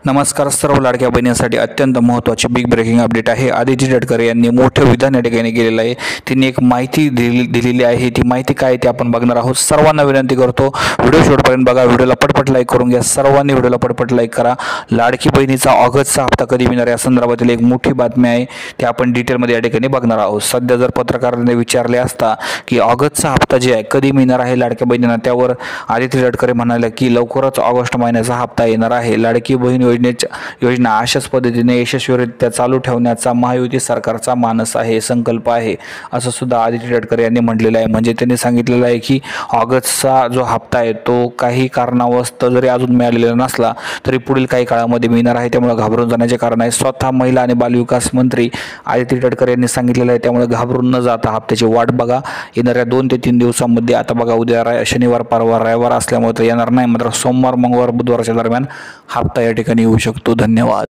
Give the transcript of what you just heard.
नमस्कार. सर्व लाडक्या बहिणींसाठी अत्यंत महत्त्वाची बिग ब्रेकिंग अपडेट आहे. आदिती तटकरे यांनी मोठे विधान या ठिकाणी केलेलं आहे. त्यांनी एक माहिती दिलेली आहे. ती माहिती काय ते आपण बघणार आहोत. सर्वांना विनंती करतो व्हिडिओ शेवटपर्यंत बघा. व्हिडिओला पटपट लाईक करून घ्या. सर्वांनी व्हिडिओला पटपट लाईक करा. लाडकी बहिणीचा ऑगस्टचा हप्ता कधी मिळणार या संदर्भातील एक मोठी बातमी आहे, ते आपण डिटेलमध्ये या ठिकाणी बघणार आहोत. सध्या जर पत्रकारांनी विचारले असता की ऑगस्टचा हप्ता जे आहे कधी मिळणार आहे लाडक्या बहिणींना, त्यावर आदिती तटकरे म्हणाले की लवकरच ऑगस्ट महिन्याचा हप्ता येणार आहे. लाडकी बहीण योजना अशाच पद्धतीने यशस्वीरित्या चालू ठेवण्याचा महायुती सरकारचा मानस आहे, संकल्प आहे, असं सुद्धा आदिती तटकरे यांनी म्हटलेलं आहे. म्हणजे त्यांनी सांगितलेलं आहे की ऑगस्टचा जो हप्ता आहे तो काही कारणावस्तव जरी अजून मिळालेला नसला तरी पुढील काही काळामध्ये मिळणार आहे. त्यामुळे घाबरून जाण्याचे कारण आहे. स्वतः महिला आणि बालविकास मंत्री आदिती तटकरे यांनी सांगितलेलं आहे. त्यामुळे घाबरून न जाता हप्त्याची वाट बघा. येणाऱ्या 2 ते 3 दिवसांमध्ये, आता बघा उद्या शनिवार, परवा रविवार असल्यामुळे तर येणार नाही, मात्र सोमवार, मंगळवार, बुधवारच्या दरम्यान हप्ता या ठिकाणी येऊ शकतो. धन्यवाद.